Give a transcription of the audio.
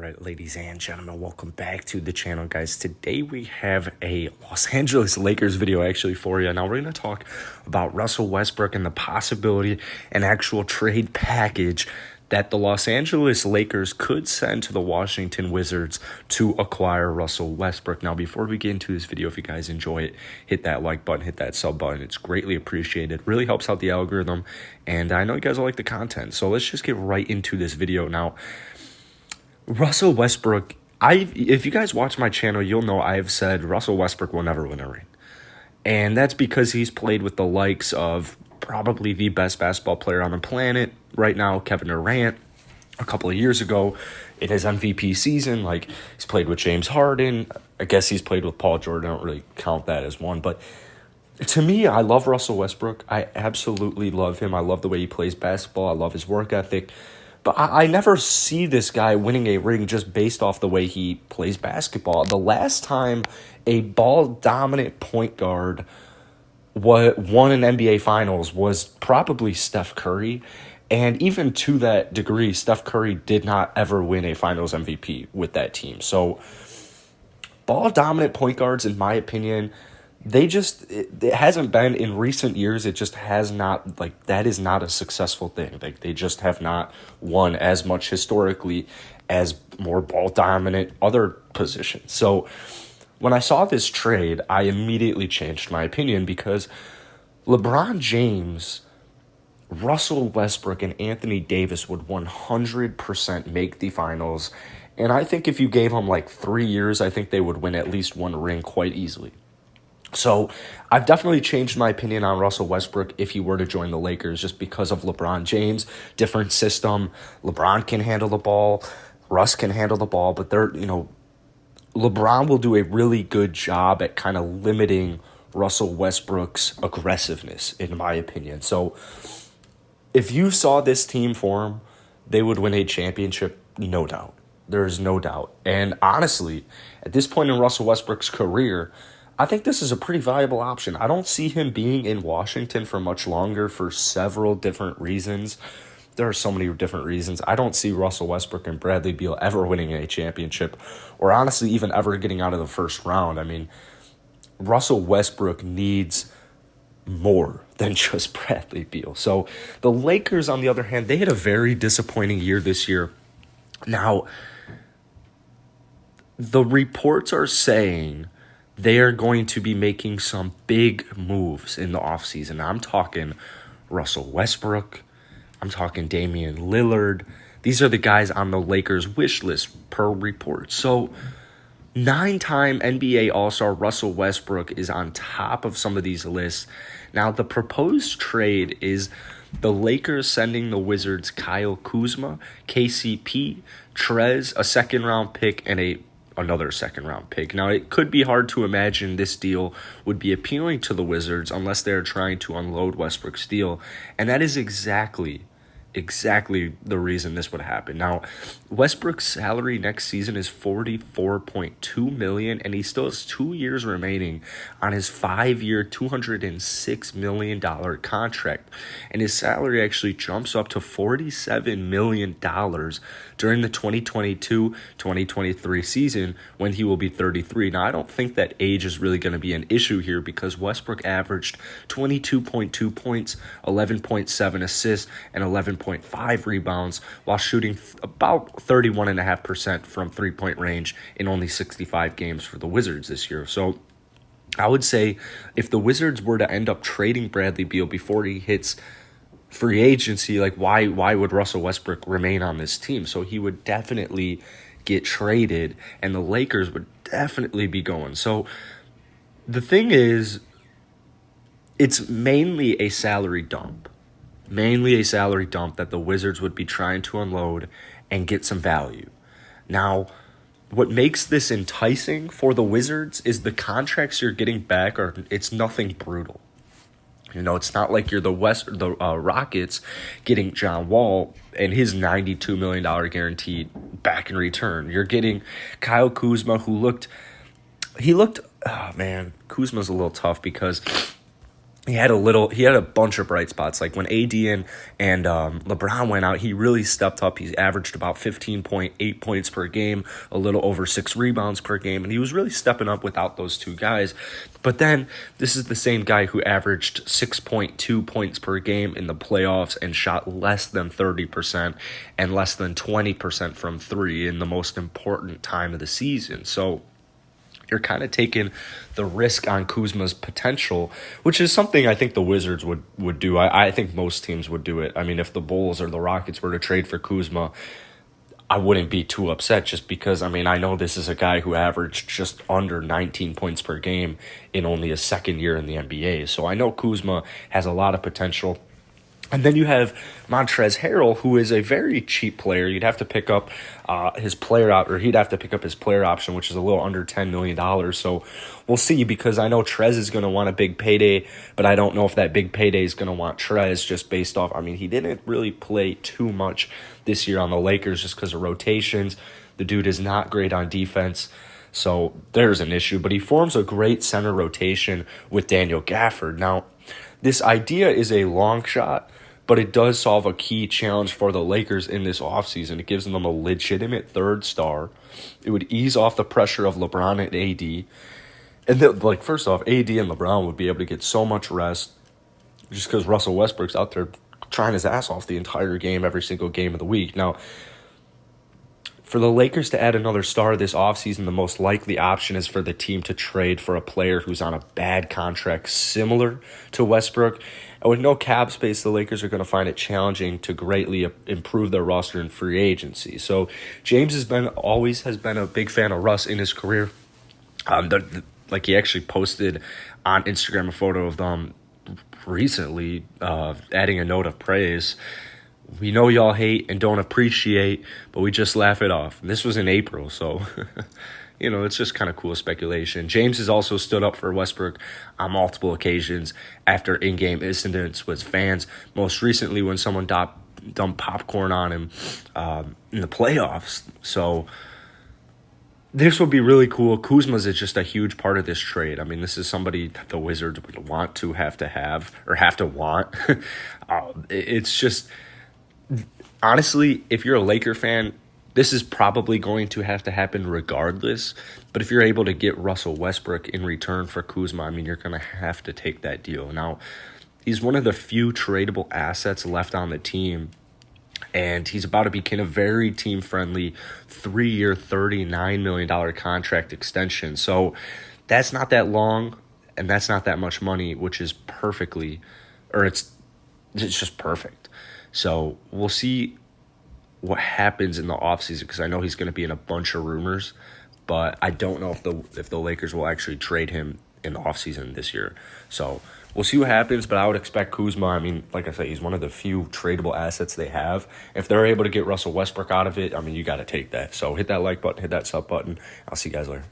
right, ladies and gentlemen, welcome back to the channel, guys. Today we have a Los Angeles Lakers video actually for you. Now we're going to talk about Russell Westbrook and the possibility an actual trade package that the Los Angeles Lakers could send to the Washington Wizards to acquire Russell Westbrook. Now, before we get into this video, if you guys enjoy it, hit that like button, hit that sub button. It's greatly appreciated. Really helps out the algorithm, and I know you guys will like the content. So let's just get right into this video now. Russell Westbrook, if you guys watch my channel, you'll know I've said Russell Westbrook will never win a ring. And that's because he's played with the likes of probably the best basketball player on the planet right now, Kevin Durant. A couple of years ago in his MVP season, like, he's played with James Harden. I guess he's played with Paul George. I don't really count that as one. But to me, I love Russell Westbrook. I absolutely love him. I love the way he plays basketball. I love his work ethic. But I never see this guy winning a ring just based off the way he plays basketball. The last time a ball-dominant point guard won an NBA Finals was probably Steph Curry. And even to that degree, Steph Curry did not ever win a Finals MVP with that team. So ball-dominant point guards, in my opinion, it hasn't been in recent years. It just has not, like, that is not a successful thing. Like, they just have not won as much historically as more ball dominant other positions. So when I saw this trade, I immediately changed my opinion because LeBron James, Russell Westbrook, and Anthony Davis would 100% make the finals. And I think if you gave them like 3 years, I think they would win at least one ring quite easily. So I've definitely changed my opinion on Russell Westbrook if he were to join the Lakers just because of LeBron James. Different system. LeBron can handle the ball. Russ can handle the ball. But LeBron will do a really good job at kind of limiting Russell Westbrook's aggressiveness, in my opinion. So if you saw this team form, they would win a championship, no doubt. There's no doubt. And honestly, at this point in Russell Westbrook's career, I think this is a pretty valuable option. I don't see him being in Washington for much longer for several different reasons. There are so many different reasons. I don't see Russell Westbrook and Bradley Beal ever winning a championship, or honestly even ever getting out of the first round. I mean, Russell Westbrook needs more than just Bradley Beal. So the Lakers, on the other hand, they had a very disappointing year this year. Now, the reports are saying they are going to be making some big moves in the offseason. I'm talking Russell Westbrook. I'm talking Damian Lillard. These are the guys on the Lakers' wish list per report. So 9-time NBA All-Star Russell Westbrook is on top of some of these lists. Now, the proposed trade is the Lakers sending the Wizards Kyle Kuzma, KCP, Trez, a second-round pick, and another second-round pick. Now, it could be hard to imagine this deal would be appealing to the Wizards unless they're trying to unload Westbrook's deal, and that is exactly the reason this would happen. Now, Westbrook's salary next season is $44.2 million, and he still has 2 years remaining on his 5-year, $206 million contract. And his salary actually jumps up to $47 million during the 2022-2023 season when he will be 33. Now, I don't think that age is really going to be an issue here because Westbrook averaged 22.2 points, 11.7 assists, and 11.5 rebounds while shooting about 31.5% from three-point range in only 65 games for the Wizards this year. So I would say if the Wizards were to end up trading Bradley Beal before he hits free agency, like, why would Russell Westbrook remain on this team? So he would definitely get traded, and the Lakers would definitely be going. So the thing is, it's mainly a salary dump. That the Wizards would be trying to unload and get some value. Now, what makes this enticing for the Wizards is the contracts you're getting back it's nothing brutal. It's not like you're the Rockets getting John Wall and his $92 million guaranteed back in return. You're getting Kyle Kuzma, Kuzma's a little tough because he had a bunch of bright spots. Like when AD and LeBron went out, he really stepped up. He averaged about 15.8 points per game, a little over 6 rebounds per game, and he was really stepping up without those two guys. But then this is the same guy who averaged 6.2 points per game in the playoffs and shot less than 30% and less than 20% from three in the most important time of the season. So you're kind of taking the risk on Kuzma's potential, which is something I think the Wizards would do. I think most teams would do it. I mean, if the Bulls or the Rockets were to trade for Kuzma, I wouldn't be too upset just because, I mean, I know this is a guy who averaged just under 19 points per game in only his second year in the NBA. So I know Kuzma has a lot of potential. And then you have Montrezl Harrell, who is a very cheap player. You'd have to pick up his player or he'd have to pick up his player option, which is a little under $10 million. So we'll see, because I know Trez is going to want a big payday, but I don't know if that big payday is going to want Trez just based off. I mean, he didn't really play too much this year on the Lakers just because of rotations. The dude is not great on defense. So there's an issue, but he forms a great center rotation with Daniel Gafford. Now, this idea is a long shot, but it does solve a key challenge for the Lakers in this offseason. It gives them a legitimate third star. It would ease off the pressure of LeBron and AD. And first off, AD and LeBron would be able to get so much rest just because Russell Westbrook's out there trying his ass off the entire game, every single game of the week. Now, for the Lakers to add another star this offseason, the most likely option is for the team to trade for a player who's on a bad contract similar to Westbrook. And with no cap space, the Lakers are going to find it challenging to greatly improve their roster in free agency. So James always has been a big fan of Russ in his career. He actually posted on Instagram a photo of them recently, adding a note of praise. We know y'all hate and don't appreciate, but we just laugh it off. And this was in April, so, it's just kind of cool speculation. James has also stood up for Westbrook on multiple occasions after in-game incidents with fans, most recently when someone dumped popcorn on him in the playoffs. So this would be really cool. Kuzma's is just a huge part of this trade. I mean, this is somebody that the Wizards would want to have to want. It's just... Honestly, if you're a Laker fan, this is probably going to have to happen regardless. But if you're able to get Russell Westbrook in return for Kuzma, I mean, you're going to have to take that deal. Now, he's one of the few tradable assets left on the team, and he's about to begin a very team-friendly 3-year, $39 million contract extension. So that's not that long, and that's not that much money, which is it's just perfect. So we'll see what happens in the offseason, because I know he's going to be in a bunch of rumors, but I don't know if the Lakers will actually trade him in the offseason this year. So we'll see what happens, but I would expect Kuzma. I mean, like I said, he's one of the few tradable assets they have. If they're able to get Russell Westbrook out of it, I mean, you got to take that. So hit that like button, hit that sub button. I'll see you guys later.